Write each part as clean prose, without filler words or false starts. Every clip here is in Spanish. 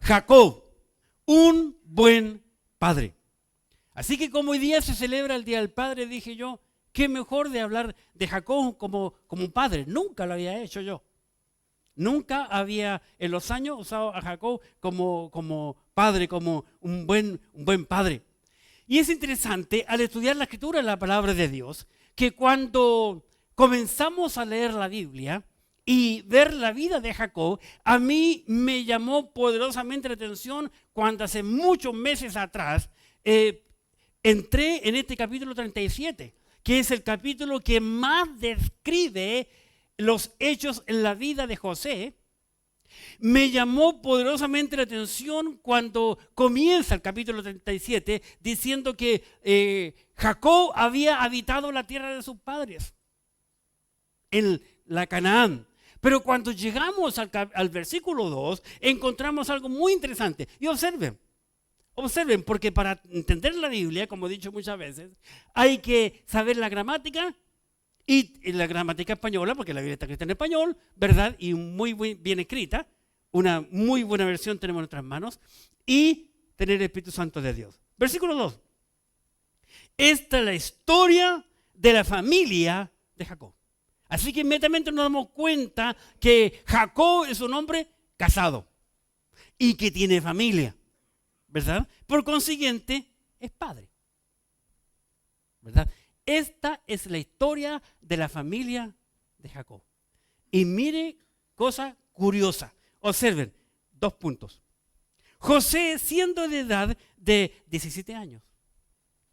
Jacob, un buen padre. Así que como hoy día se celebra el Día del Padre, dije yo, qué mejor de hablar de Jacob como un padre. Nunca lo había hecho yo. Nunca había en los años usado a Jacob como padre, como un buen padre. Y es interesante al estudiar la escritura, la palabra de Dios, que cuando comenzamos a leer la Biblia y ver la vida de Jacob, a mí me llamó poderosamente la atención cuando hace muchos meses atrás entré en este capítulo 37, que es el capítulo que más describe los hechos en la vida de José. Me llamó poderosamente la atención cuando comienza el capítulo 37 diciendo que Jacob había habitado la tierra de sus padres, en la Canaán. Pero cuando llegamos al versículo 2, encontramos algo muy interesante. Y observen, porque para entender la Biblia, como he dicho muchas veces, hay que saber la gramática y la gramática española, porque la Biblia está escrita en español, ¿verdad? Y muy bien escrita. Una muy buena versión tenemos en nuestras manos. Y tener el Espíritu Santo de Dios. Versículo 2. Esta es la historia de la familia de Jacob. Así que inmediatamente nos damos cuenta que Jacob es un hombre casado y que tiene familia, ¿verdad? Por consiguiente, es padre, ¿verdad? Esta es la historia de la familia de Jacob. Y mire, cosa curiosa. Observen, 2 puntos. José, siendo de edad de 17 años.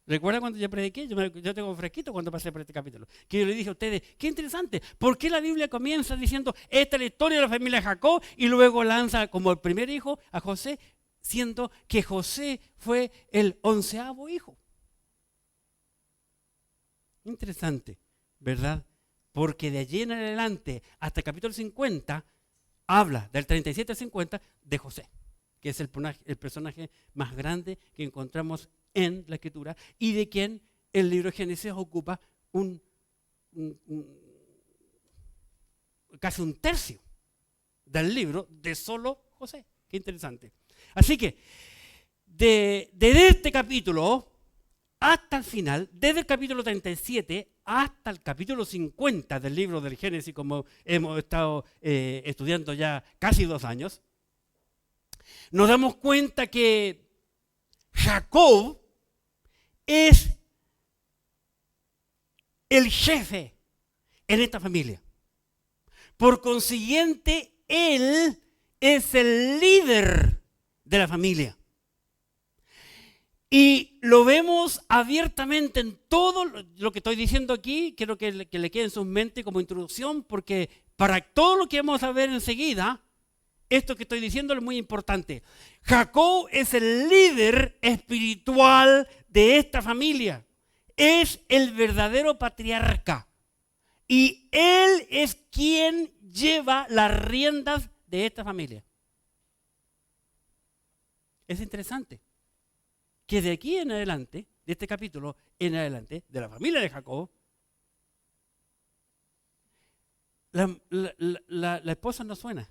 ¿Recuerda cuando yo prediqué? Yo tengo fresquito cuando pasé por este capítulo. Que yo le dije a ustedes, qué interesante. ¿Por qué la Biblia comienza diciendo, esta es la historia de la familia de Jacob? Y luego lanza como el primer hijo a José, siendo que José fue el 11º hijo. Interesante, ¿verdad? Porque de allí en adelante, hasta el capítulo 50, habla del 37 al 50 de José, que es el personaje más grande que encontramos en la Escritura y de quien el libro de Génesis ocupa casi un tercio del libro de solo José. Qué interesante. Así que, desde este capítulo hasta el final, desde el capítulo 37 hasta el capítulo 50 del libro del Génesis, como hemos estado estudiando ya casi 2 años, nos damos cuenta que Jacob es el jefe en esta familia. Por consiguiente, él es el líder de la familia. Y lo vemos abiertamente en todo lo que estoy diciendo aquí. Quiero que le quede en su mente como introducción, porque para todo lo que vamos a ver enseguida, esto que estoy diciendo es muy importante. Jacob es el líder espiritual de esta familia. Es el verdadero patriarca. Y él es quien lleva las riendas de esta familia. Es interesante que de aquí en adelante, de este capítulo en adelante, de la familia de Jacob, la esposa no suena.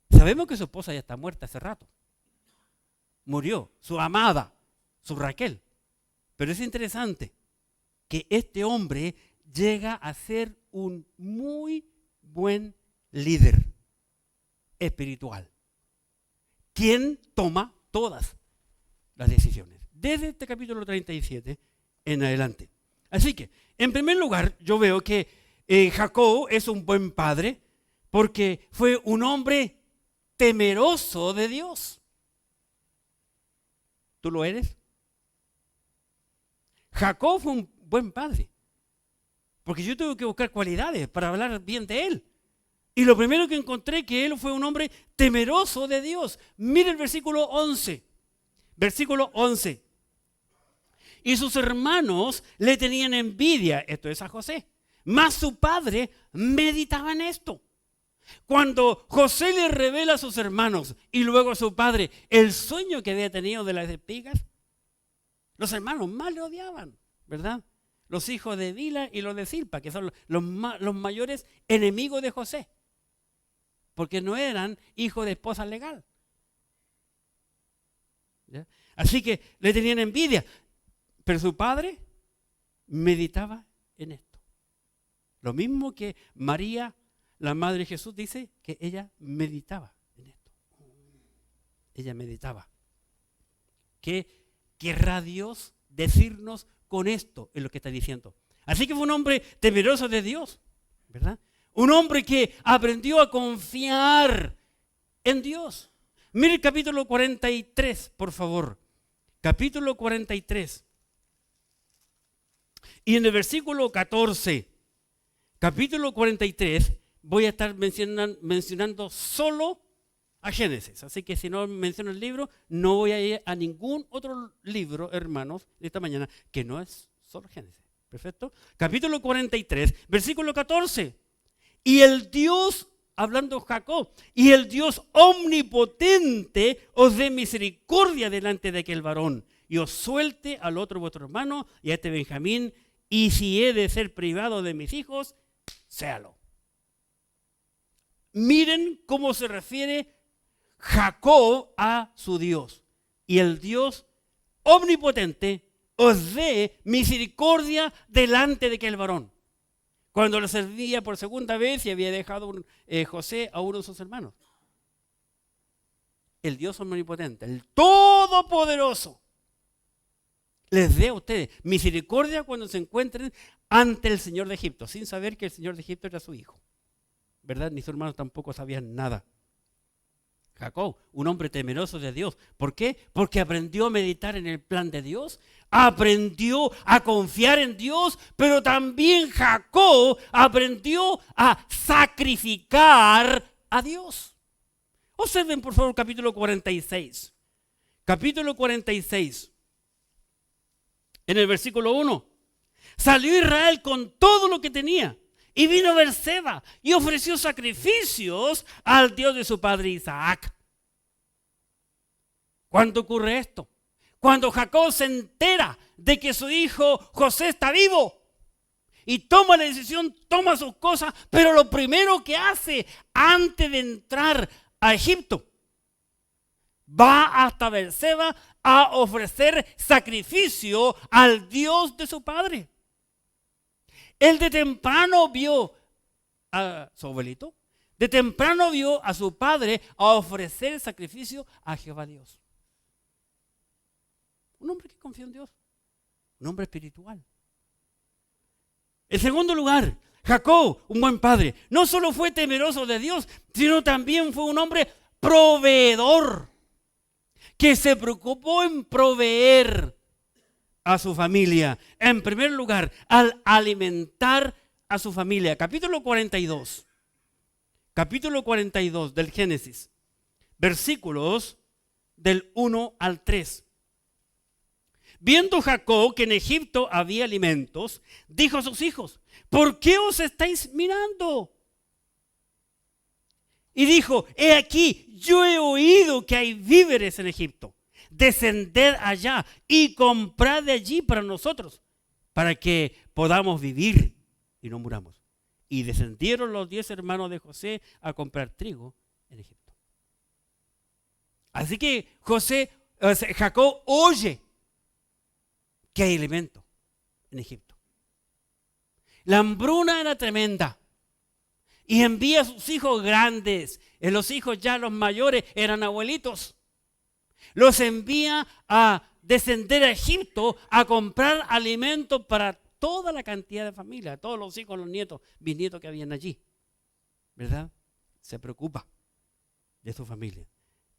Sabemos que su esposa ya está muerta hace rato. Murió, su amada, su Raquel. Pero es interesante que este hombre llega a ser un muy buen líder espiritual, quien toma todas las decisiones, desde este capítulo 37 en adelante. Así que, en primer lugar, yo veo que Jacob es un buen padre porque fue un hombre temeroso de Dios. ¿Tú lo eres? Jacob fue un buen padre, porque yo tengo que buscar cualidades para hablar bien de él. Y lo primero que encontré que él fue un hombre temeroso de Dios. Mire el versículo 11. Versículo 11. Y sus hermanos le tenían envidia, esto es a José, mas su padre meditaba en esto. Cuando José le revela a sus hermanos y luego a su padre el sueño que había tenido de las espigas, los hermanos más le odiaban, ¿verdad? Los hijos de Bila y los de Silpa, que son los mayores enemigos de José, porque no eran hijos de esposa legal. ¿Ya? Así que le tenían envidia. Pero su padre meditaba en esto. Lo mismo que María, la madre de Jesús, dice que ella meditaba en esto. Ella meditaba. ¿Qué querrá Dios decirnos con esto? Es lo que está diciendo. Así que fue un hombre temeroso de Dios, ¿verdad? Un hombre que aprendió a confiar en Dios. Mire el capítulo 43, por favor. Capítulo 43. Y en el versículo 14, capítulo 43, voy a estar mencionando solo a Génesis. Así que si no menciono el libro, no voy a ir a ningún otro libro, hermanos, de esta mañana, que no es solo Génesis. ¿Perfecto? Capítulo 43, versículo 14. Y el Dios, hablando Jacob, y el Dios omnipotente os dé misericordia delante de aquel varón y os suelte al otro vuestro hermano y a este Benjamín, y si he de ser privado de mis hijos, séalo. Miren cómo se refiere Jacob a su Dios. Y el Dios omnipotente os dé misericordia delante de aquel varón. Cuando le servía por segunda vez y había dejado José a uno de sus hermanos. El Dios omnipotente, el todopoderoso, les dé a ustedes misericordia cuando se encuentren ante el Señor de Egipto, sin saber que el Señor de Egipto era su hijo. ¿Verdad? Ni sus hermanos tampoco sabían nada. Jacob, un hombre temeroso de Dios. ¿Por qué? Porque aprendió a meditar en el plan de Dios, aprendió a confiar en Dios, pero también Jacob aprendió a sacrificar a Dios. Observen por favor capítulo 46. Capítulo 46. En el versículo 1. Salió Israel con todo lo que tenía. Y vino Berseba y ofreció sacrificios al Dios de su padre Isaac. ¿Cuándo ocurre esto? Cuando Jacob se entera de que su hijo José está vivo. Y toma la decisión, toma sus cosas, pero lo primero que hace antes de entrar a Egipto, va hasta Berseba a ofrecer sacrificio al Dios de su padre. Él de temprano vio a su abuelito, de temprano vio a su padre a ofrecer sacrificio a Jehová Dios. Un hombre que confía en Dios, un hombre espiritual. En segundo lugar, Jacob, un buen padre, no solo fue temeroso de Dios, sino también fue un hombre proveedor, que se preocupó en proveer a su familia. En primer lugar, al alimentar a su familia. Capítulo 42 del Génesis, versículos del 1 al 3. Viendo Jacob que en Egipto había alimentos, dijo a sus hijos: ¿por qué os estáis mirando? Y dijo: he aquí, yo he oído que hay víveres en Egipto. Descended allá y comprad de allí para nosotros, para que podamos vivir y no muramos. Y descendieron los 10 hermanos de José a comprar trigo en Egipto. Así que Jacob oye que hay alimento en Egipto. La hambruna era tremenda. Y envía a sus hijos grandes. Los hijos ya los mayores eran abuelitos. Los envía a descender a Egipto a comprar alimentos para toda la cantidad de familia, todos los hijos, los nietos, bisnietos que habían allí. ¿Verdad? Se preocupa de su familia.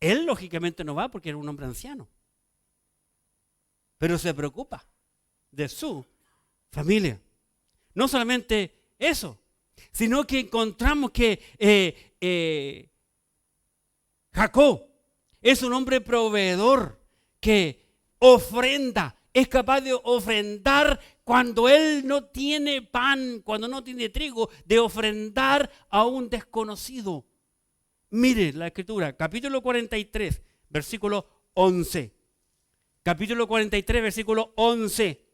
Él lógicamente no va porque era un hombre anciano. Pero se preocupa de su familia. No solamente eso, sino que encontramos que Jacob es un hombre proveedor que ofrenda, es capaz de ofrendar cuando él no tiene pan, cuando no tiene trigo, de ofrendar a un desconocido. Mire la escritura, capítulo 43, versículo 11. Capítulo 43, versículo 11.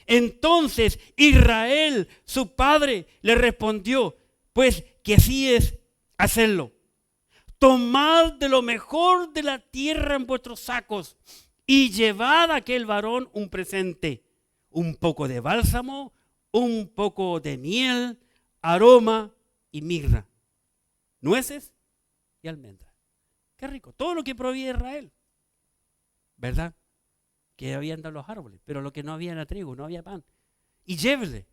Entonces Israel, su padre, le respondió: pues que así es hacerlo. Tomad de lo mejor de la tierra en vuestros sacos y llevad a aquel varón un presente, un poco de bálsamo, un poco de miel, aroma y mirra, nueces y almendras. Qué rico, todo lo que proveía Israel, ¿verdad? Que habían dado los árboles, pero lo que no había era trigo, no había pan. Y llévele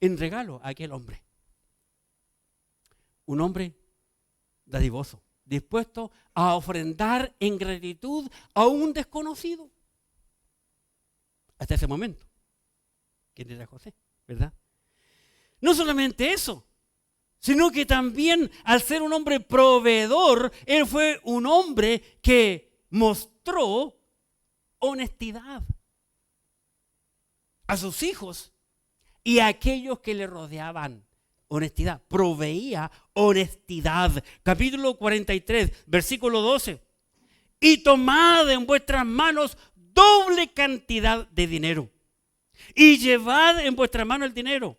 en regalo a aquel hombre. Un hombre dadivoso, dispuesto a ofrendar en gratitud a un desconocido. Hasta ese momento. ¿Quién era José? ¿Verdad? No solamente eso, sino que también al ser un hombre proveedor, él fue un hombre que mostró honestidad a sus hijos y a aquellos que le rodeaban. Honestidad, proveía honestidad. Capítulo 43, versículo 12. Y tomad en vuestras manos doble cantidad de dinero. Y llevad en vuestra mano el dinero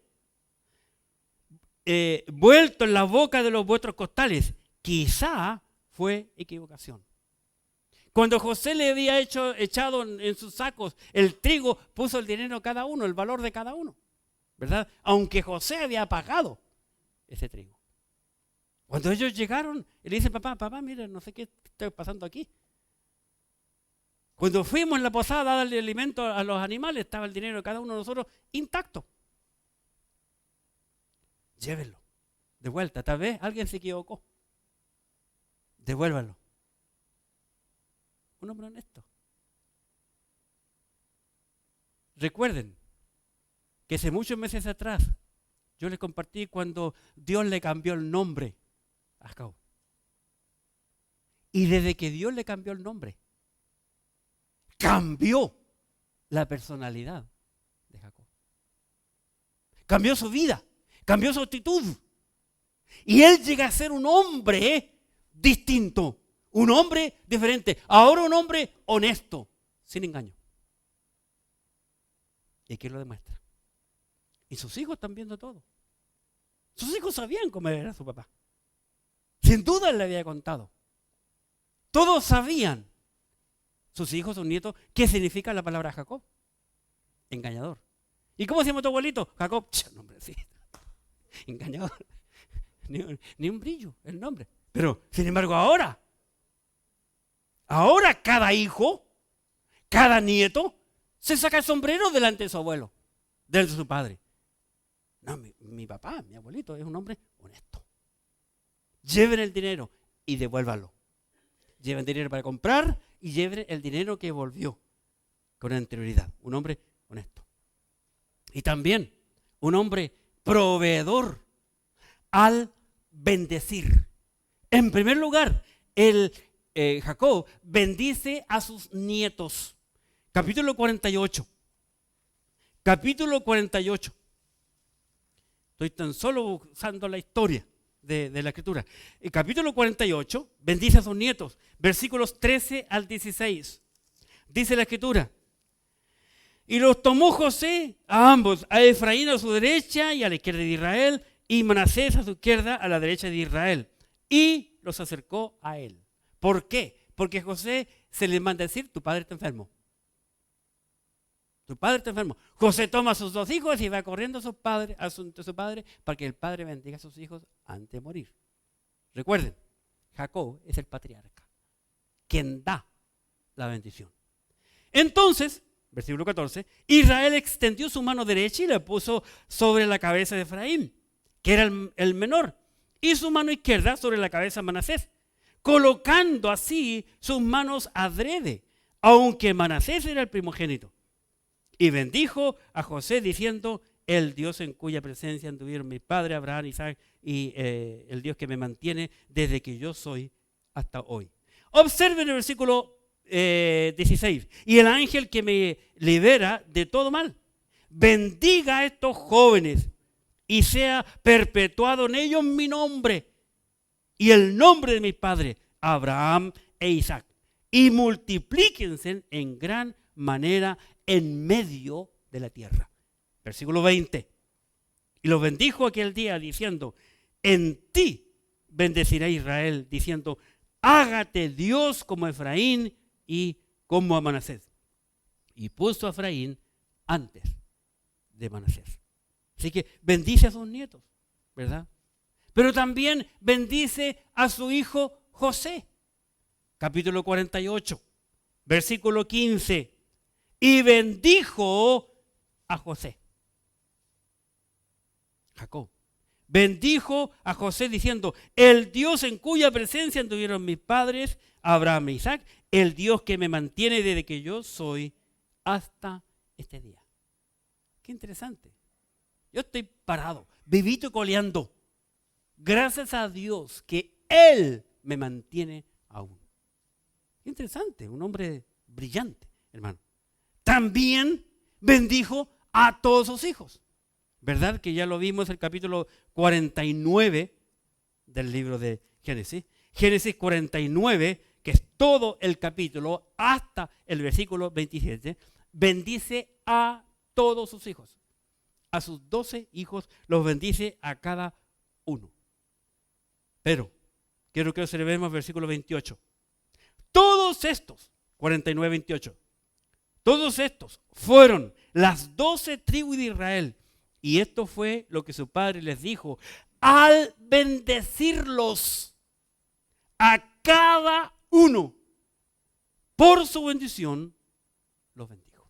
vuelto en la boca de los vuestros costales. Quizá fue equivocación. Cuando José le había echado en sus sacos el trigo, puso el dinero cada uno, el valor de cada uno, ¿verdad? Aunque José había pagado ese trigo. Cuando ellos llegaron, él dice, papá, mira, no sé qué está pasando aquí. Cuando fuimos en la posada a darle alimento a los animales, estaba el dinero de cada uno de nosotros intacto. Llévenlo de vuelta. Tal vez alguien se equivocó. Devuélvanlo. Un hombre honesto. Recuerden que hace muchos meses atrás yo les compartí cuando Dios le cambió el nombre a Jacob. Y desde que Dios le cambió el nombre, cambió la personalidad de Jacob. Cambió su vida, cambió su actitud. Y él llega a ser un hombre distinto, un hombre diferente. Ahora un hombre honesto, sin engaño. Y aquí lo demuestra. Y sus hijos están viendo todo. Sus hijos sabían cómo era su papá. Sin duda él le había contado. Todos sabían, sus hijos, sus nietos, qué significa la palabra Jacob. Engañador. ¿Y cómo se llama tu abuelito? Jacob. Nombrecito. Engañador. Ni un brillo el nombre. Pero, sin embargo, ahora cada hijo, cada nieto, se saca el sombrero delante de su abuelo, delante de su padre. No, mi papá, mi abuelito, es un hombre honesto. Lleven el dinero y devuélvanlo. Lleven dinero para comprar y lleven el dinero que volvió con anterioridad. Un hombre honesto. Y también un hombre proveedor al bendecir. En primer lugar, Jacob bendice a sus nietos. Capítulo 48. Capítulo 48. Estoy tan solo usando la historia de la escritura. El capítulo 48 bendice a sus nietos. Versículos 13 al 16. Dice la escritura. Y los tomó José a ambos, a Efraín a su derecha y a la izquierda de Israel, y Manasés a su izquierda, a la derecha de Israel. Y los acercó a él. ¿Por qué? Porque José se le manda decir, tu padre está enfermo. Tu padre está enfermo. José toma a sus dos hijos y va corriendo a su padre para que el padre bendiga a sus hijos antes de morir. Recuerden, Jacob es el patriarca, quien da la bendición. Entonces, versículo 14, Israel extendió su mano derecha y la puso sobre la cabeza de Efraín, que era el menor, y su mano izquierda sobre la cabeza de Manasés, colocando así sus manos adrede, aunque Manasés era el primogénito. Y bendijo a José diciendo, el Dios en cuya presencia anduvieron mis padres, Abraham, Isaac, y el Dios que me mantiene desde que yo soy hasta hoy. Observen el versículo 16. Y el ángel que me libera de todo mal, bendiga a estos jóvenes y sea perpetuado en ellos mi nombre y el nombre de mis padres, Abraham e Isaac, y multiplíquense en gran manera en medio de la tierra. Versículo 20. Y los bendijo aquel día diciendo, en ti bendecirá Israel, diciendo, hágate Dios como Efraín y como a Manasés. Y puso a Efraín antes de Manasés. Así que bendice a sus nietos, ¿verdad? Pero también bendice a su hijo José. Capítulo 48, versículo 15. Y bendijo a José. Jacob. Bendijo a José diciendo: el Dios en cuya presencia anduvieron mis padres, Abraham e Isaac, el Dios que me mantiene desde que yo soy hasta este día. Qué interesante. Yo estoy parado, vivito y coleando. Gracias a Dios que Él me mantiene aún. Qué interesante, un hombre brillante, hermano. También bendijo a todos sus hijos. ¿Verdad? Que ya lo vimos en el capítulo 49 del libro de Génesis. Génesis 49, que es todo el capítulo hasta el versículo 27, bendice a todos sus hijos. A sus 12 hijos los bendice a cada uno. Pero quiero que observemos el versículo 28. Todos estos, 49, 28, todos estos fueron las 12 tribus de Israel. Y esto fue lo que su padre les dijo al bendecirlos a cada uno. Por su bendición los bendijo.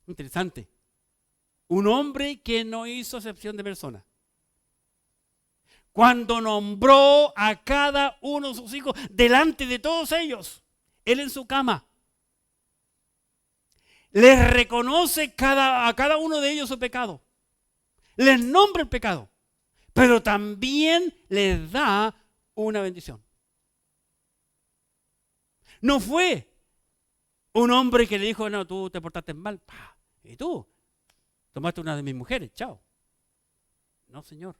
Interesante. Un hombre que no hizo acepción de persona. Cuando nombró a cada uno de sus hijos delante de todos ellos, él en su cama, les reconoce a cada uno de ellos su pecado. Les nombra el pecado. Pero también les da una bendición. No fue un hombre que le dijo: no, tú te portaste mal. Y tú tomaste una de mis mujeres. Chao. No, Señor.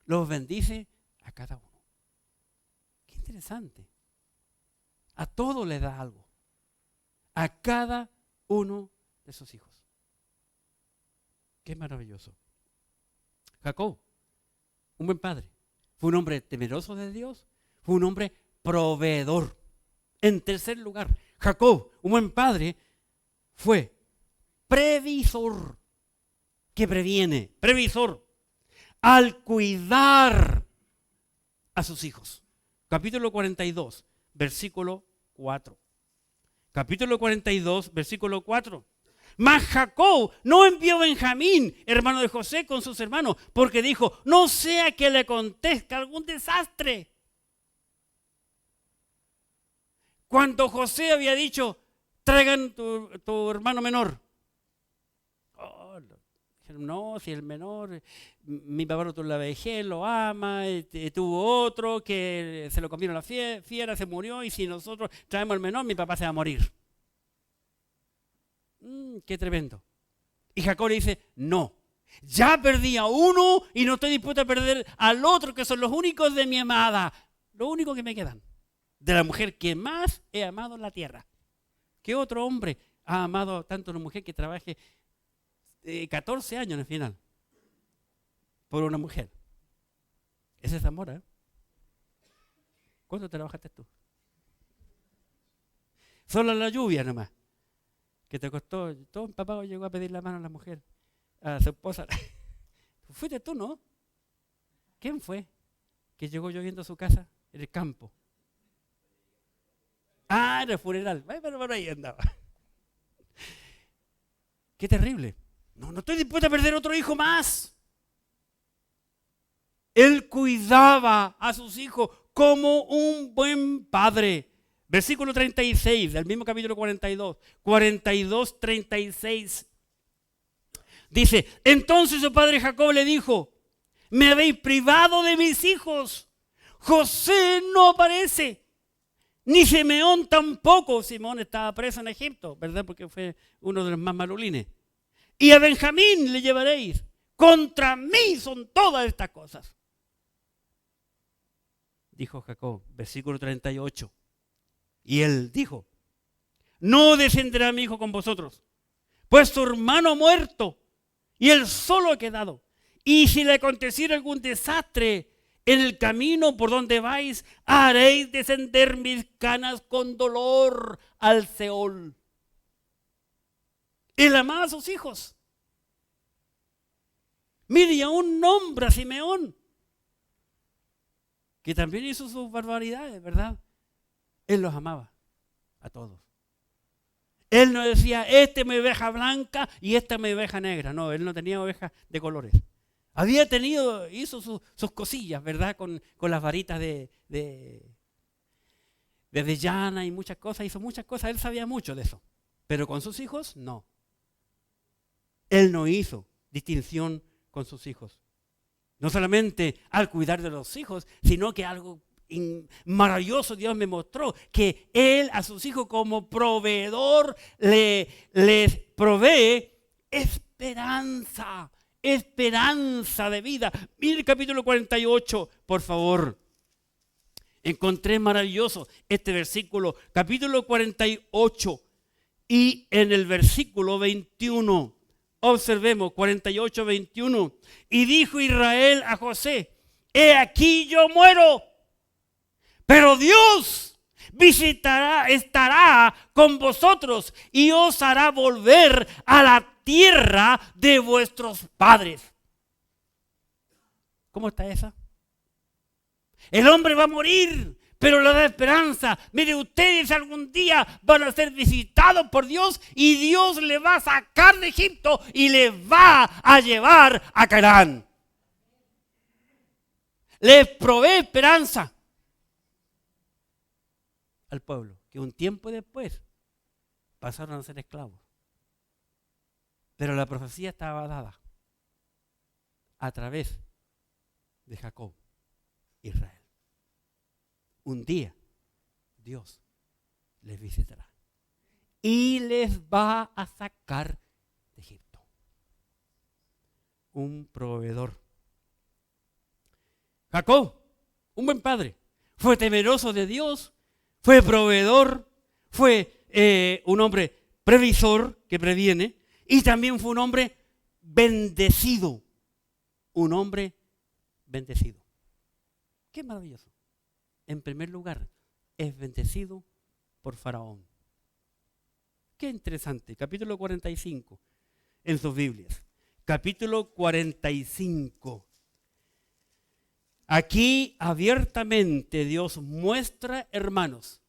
Los bendice a cada uno. Qué interesante. A todos les da algo. A cada uno de sus hijos. Qué maravilloso. Jacob, un buen padre, fue un hombre temeroso de Dios, fue un hombre proveedor. En tercer lugar, Jacob, un buen padre, fue previsor, que previene, previsor, al cuidar a sus hijos. Capítulo 42, versículo 4. Capítulo 42, versículo 4. Mas Jacob no envió a Benjamín, hermano de José, con sus hermanos, porque dijo: no sea que le acontezca algún desastre. Cuando José había dicho: traigan tu hermano menor. Oh, no, si el menor, mi papá lo tuvo en la vejez, lo ama, tuvo otro que se lo comieron la fiera, se murió, y si nosotros traemos al menor, mi papá se va a morir. Qué tremendo. Y Jacob le dice: no, ya perdí a uno y no estoy dispuesto a perder al otro, que son los únicos de mi amada, los únicos que me quedan, de la mujer que más he amado en la tierra. ¿Qué otro hombre ha amado tanto a una mujer que trabaje 14 años en el final por una mujer? Ese es amor, ¿eh? ¿Cuánto trabajaste tú? Solo en la lluvia nomás, que te costó. Todo un papá llegó a pedir la mano a la mujer, a su esposa. Fuiste tú, ¿no? ¿Quién fue que llegó lloviendo a su casa en el campo? En el funeral. Pero por ahí andaba. Qué terrible. No estoy dispuesto a perder otro hijo más. Él cuidaba a sus hijos como un buen padre. Versículo 36 del mismo capítulo 42. 42, 36. Dice: entonces su padre Jacob le dijo: me habéis privado de mis hijos. José no aparece, ni Simeón tampoco. Simeón estaba preso en Egipto, ¿verdad? Porque fue uno de los más malulines. Y a Benjamín le llevaréis. Contra mí son todas estas cosas. Dijo Jacob, versículo 38. Y él dijo: no descenderá mi hijo con vosotros, pues su hermano ha muerto y él solo ha quedado. Y si le aconteciera algún desastre En el camino por donde vais, haréis descender mis canas con dolor al Seol. Él amaba a sus hijos. Mire, y aún nombra a Simeón, que también hizo sus barbaridades, ¿verdad? Él los amaba a todos. Él no decía, esta es mi oveja blanca y esta es mi oveja negra. No, él no tenía ovejas de colores. Hizo sus cosillas, ¿verdad? Con las varitas de llana y muchas cosas. Hizo muchas cosas, él sabía mucho de eso. Pero con sus hijos, no. Él no hizo distinción con sus hijos. No solamente al cuidar de los hijos, sino que algo maravilloso Dios me mostró, que Él a sus hijos como proveedor les provee esperanza de vida. Mire el capítulo 48, por favor. Encontré maravilloso este versículo, capítulo 48, y en el versículo 21, observemos 48, 21. Y dijo Israel a José, he aquí yo muero, pero Dios estará con vosotros y os hará volver a la tierra de vuestros padres. ¿Cómo está esa? El hombre va a morir, pero le da esperanza. Mire, ustedes algún día van a ser visitados por Dios y Dios les va a sacar de Egipto y les va a llevar a Canaán. Les provee esperanza al pueblo, que un tiempo después pasaron a ser esclavos. Pero la profecía estaba dada a través de Jacob, Israel. Un día Dios les visitará y les va a sacar de Egipto. Un proveedor. Jacob, un buen padre, fue temeroso de Dios, fue proveedor, fue un hombre previsor que previene y también fue un hombre bendecido. Un hombre bendecido. Qué maravilloso. En primer lugar, es bendecido por Faraón. Qué interesante. Capítulo 45 en sus Biblias. Capítulo 45. Aquí abiertamente Dios muestra, hermanos,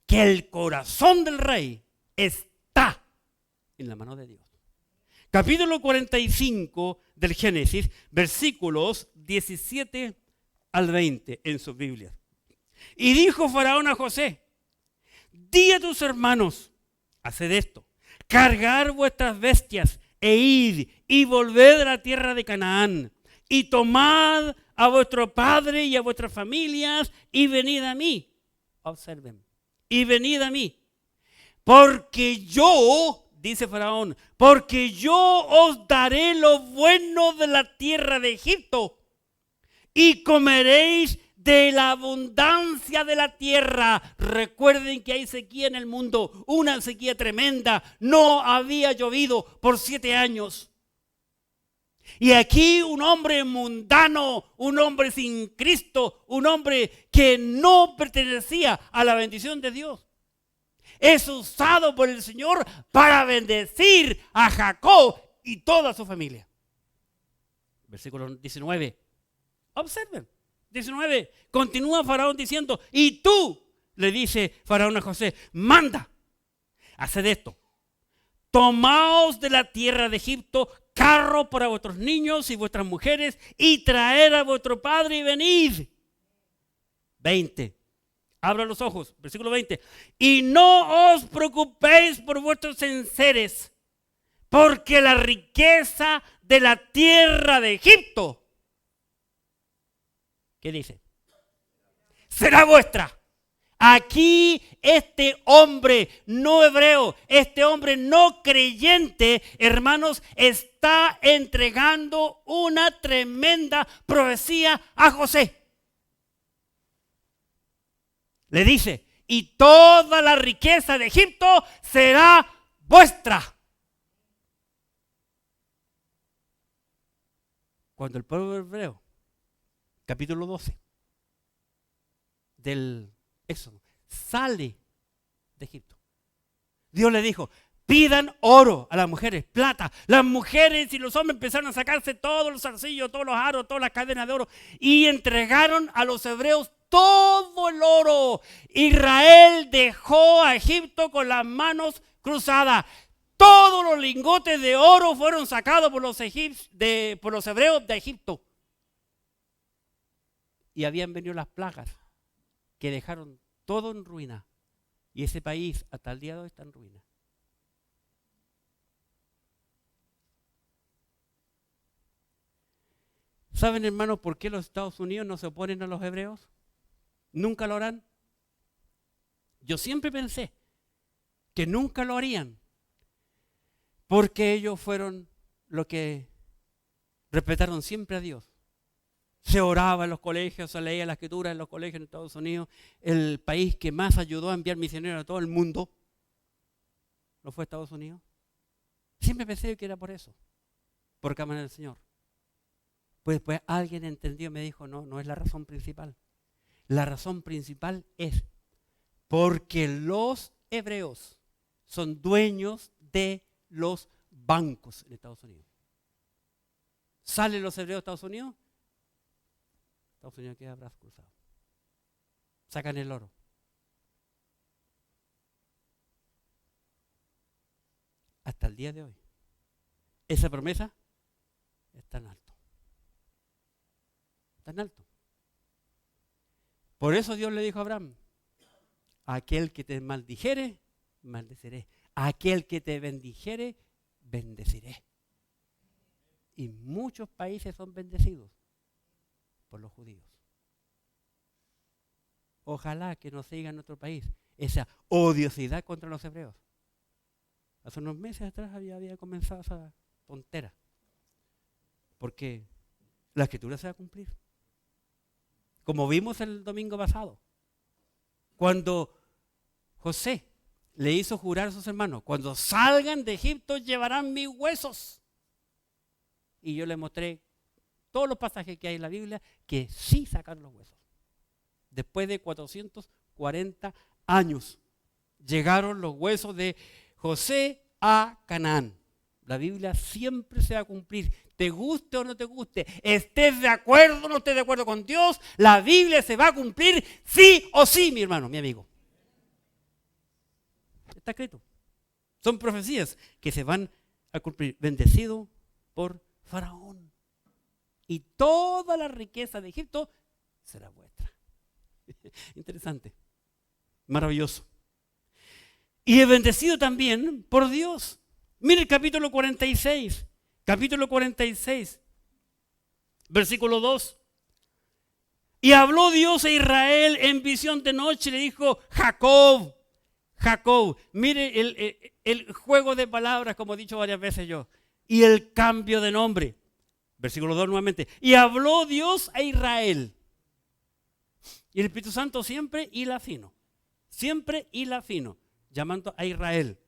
que el corazón del rey está en la mano de Dios. Capítulo 45 del Génesis, versículos 17 al 20 en sus Biblias. Y dijo Faraón a José, di a tus hermanos, haced esto, cargar vuestras bestias e id y volved a la tierra de Canaán y tomad a vuestro padre y a vuestras familias y venid a mí. Observen, y venid a mí, porque yo, dice Faraón, porque yo os daré lo bueno de la tierra de Egipto y comeréis de la abundancia de la tierra. Recuerden que hay sequía en el mundo, una sequía tremenda. No había llovido por 7 años. Y aquí un hombre mundano, un hombre sin Cristo, un hombre que no pertenecía a la bendición de Dios, es usado por el Señor para bendecir a Jacob y toda su familia. Versículo 19. Observen. 19. Continúa Faraón diciendo, y tú, le dice Faraón a José, manda, haced esto. Tomaos de la tierra de Egipto carro para vuestros niños y vuestras mujeres y traer a vuestro padre y venid. 20. Abra los ojos. Versículo 20. Y no os preocupéis por vuestros enseres, porque la riqueza de la tierra de Egipto, ¿qué dice? Será vuestra. Aquí este hombre no hebreo, este hombre no creyente, hermanos, está entregando una tremenda profecía a José. Le dice, y toda la riqueza de Egipto será vuestra. Cuando el pueblo hebreo capítulo 12 del Éxodo. Sale de Egipto. Dios le dijo, pidan oro a las mujeres, plata. Las mujeres y los hombres empezaron a sacarse todos los zarcillos, todos los aros, todas las cadenas de oro y entregaron a los hebreos todo el oro. Israel dejó a Egipto con las manos cruzadas. Todos los lingotes de oro fueron sacados por los hebreos de Egipto. Y habían venido las plagas que dejaron todo en ruina. Y ese país hasta el día de hoy está en ruina. ¿Saben, hermanos, por qué los Estados Unidos no se oponen a los hebreos? ¿Nunca lo harán? Yo siempre pensé que nunca lo harían, porque ellos fueron los que respetaron siempre a Dios. Se oraba en los colegios, se leía la escritura en los colegios en Estados Unidos. El país que más ayudó a enviar misioneros a todo el mundo ¿no fue Estados Unidos? Siempre pensé que era por eso, por causa del Señor. Pues después alguien entendió y me dijo, no, no es la razón principal. La razón principal es porque los hebreos son dueños de los bancos en Estados Unidos. ¿Salen los hebreos de Estados Unidos? Estados Unidos queda brazos cruzados. Sacan el oro. Hasta el día de hoy. Esa promesa es tan alto. Tan alto. Por eso Dios le dijo a Abraham, aquel que te maldijere, maldeciré. Aquel que te bendijere, bendeciré. Y muchos países son bendecidos por los judíos. Ojalá que no siga en nuestro país esa odiosidad contra los hebreos. Hace unos meses atrás había comenzado esa tontera. Porque la escritura se va a cumplir. Como vimos el domingo pasado, cuando José le hizo jurar a sus hermanos, cuando salgan de Egipto llevarán mis huesos. Y yo le mostré todos los pasajes que hay en la Biblia que sí sacaron los huesos. Después de 440 años llegaron los huesos de José a Canaán. La Biblia siempre se va a cumplir, te guste o no te guste, estés de acuerdo o no estés de acuerdo con Dios, la Biblia se va a cumplir sí o sí, mi hermano, mi amigo. Está escrito. Son profecías que se van a cumplir. Bendecido por Faraón. Y toda la riqueza de Egipto será vuestra. Interesante. Maravilloso. Y es bendecido también por Dios. Mire el capítulo 46. Capítulo 46. Versículo 2. Y habló Dios a Israel en visión de noche y le dijo, Jacob, Jacob. Mire el juego de palabras, como he dicho varias veces yo. Y el cambio de nombre. Versículo 2 nuevamente. Y habló Dios a Israel. Y el Espíritu Santo siempre hila fino. Siempre hila fino. Llamando a Israel.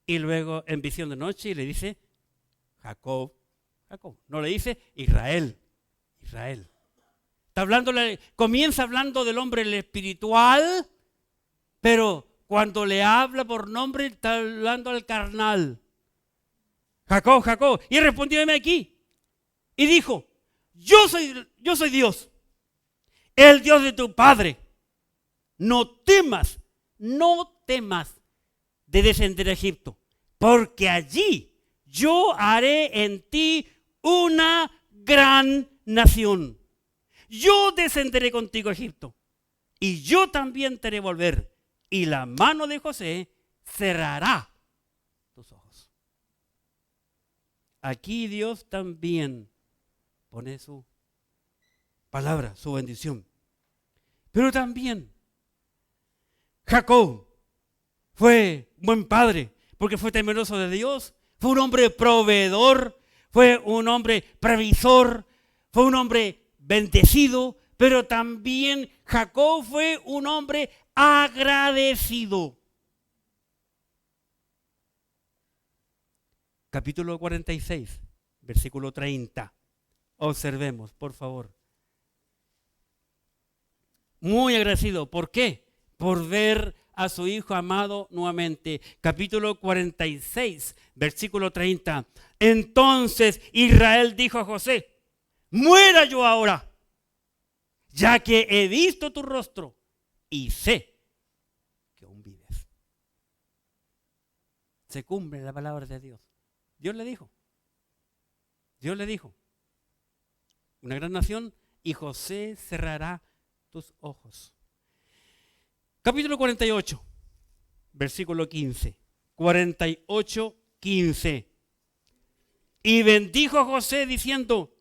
Y luego en visión de noche le dice Jacob, Jacob. No le dice Israel, Israel. Está hablando, comienza hablando del hombre espiritual, pero cuando le habla por nombre está hablando al carnal. Jacob, Jacob. Y respondió aquí. Y dijo, yo soy Dios, el Dios de tu padre. No temas de descender a Egipto, porque allí yo haré en ti una gran nación. Yo descenderé contigo a Egipto, y yo también te haré volver, y la mano de José cerrará tus ojos. Aquí Dios también pone su palabra, su bendición. Pero también Jacob fue un buen padre, porque fue temeroso de Dios, fue un hombre proveedor, fue un hombre previsor, fue un hombre bendecido, pero también Jacob fue un hombre agradecido. Capítulo 46, versículo 30. Observemos, por favor. Muy agradecido. ¿Por qué? Por ver a su hijo amado nuevamente. Capítulo 46, versículo 30. Entonces Israel dijo a José: muera yo ahora, ya que he visto tu rostro y sé que aún vives. Se cumple la palabra de Dios. Dios le dijo. Dios le dijo: una gran nación, y José cerrará tus ojos. Capítulo 48, versículo 15. 48, 15. Y bendijo a José diciendo: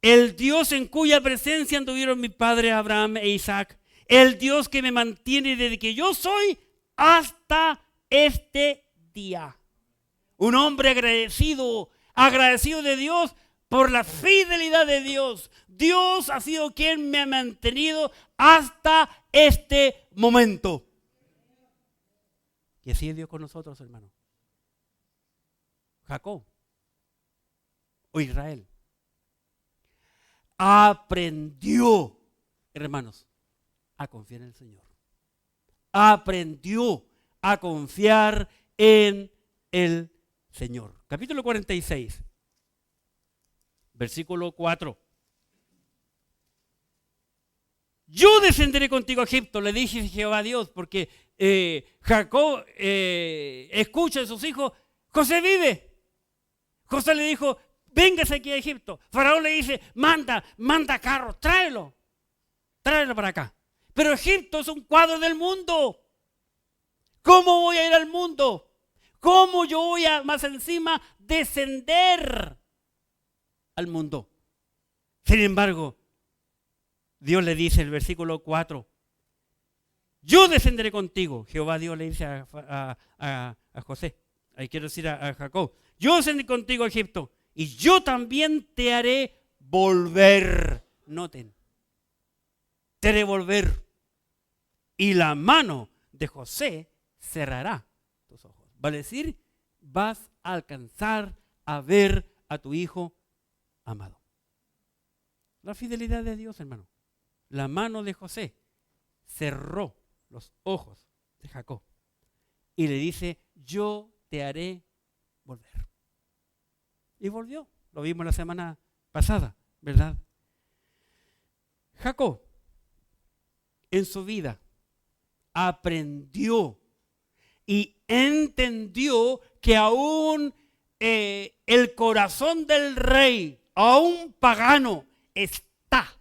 el Dios en cuya presencia anduvieron mi padre Abraham e Isaac, el Dios que me mantiene desde que yo soy hasta este día. Un hombre agradecido, agradecido de Dios por la fidelidad de Dios. Dios ha sido quien me ha mantenido hasta este momento. Y así es Dios con nosotros, hermanos. Jacob o Israel aprendió, hermanos, a confiar en el Señor. Aprendió a confiar en el Señor. Capítulo 46, versículo 4. Yo descenderé contigo a Egipto, le dije Jehová a Dios, porque Jacob escucha a sus hijos: José vive. José le dijo: véngase aquí a Egipto. Faraón le dice: manda carros, tráelo para acá. Pero Egipto es un cuadro del mundo. ¿Cómo voy a ir al mundo? ¿Cómo yo voy a, más encima, descender al mundo? Sin embargo, Dios le dice en el versículo 4: yo descenderé contigo. Jehová Dios le dice a José, ahí quiero decir a Jacob: yo descenderé contigo a Egipto y yo también te haré volver. Noten, te haré volver. Y la mano de José cerrará tus ojos. Vale decir, vas a alcanzar a ver a tu hijo amado. La fidelidad de Dios, hermano. La mano de José cerró los ojos de Jacob y le dice: yo te haré volver. Y volvió. Lo vimos la semana pasada, ¿verdad? Jacob en su vida aprendió y entendió que aún el corazón del rey, aún pagano, está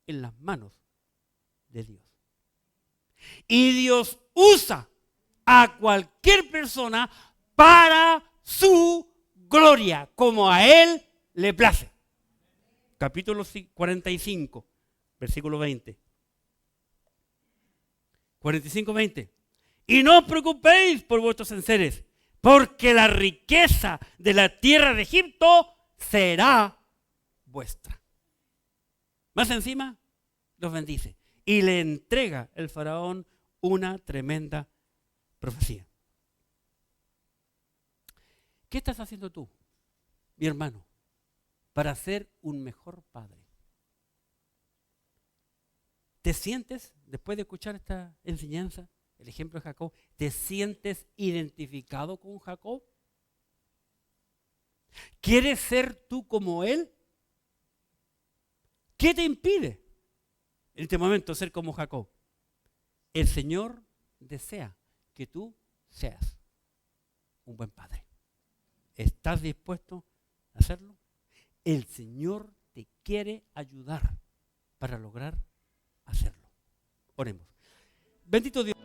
en las manos de Dios. Y Dios usa a cualquier persona para su gloria, como a Él le place. Capítulo 45, versículo 20. 45, 20. Y no os preocupéis por vuestros enseres, porque la riqueza de la tierra de Egipto será vuestra. Más encima, los bendice. Y le entrega el faraón una tremenda profecía. ¿Qué estás haciendo tú, mi hermano, para ser un mejor padre? ¿Te sientes, después de escuchar esta enseñanza, el ejemplo de Jacob, te sientes identificado con Jacob? ¿Quieres ser tú como él? ¿Qué te impide en este momento ser como Jacob? El Señor desea que tú seas un buen padre. ¿Estás dispuesto a hacerlo? El Señor te quiere ayudar para lograr hacerlo. Oremos. Bendito Dios.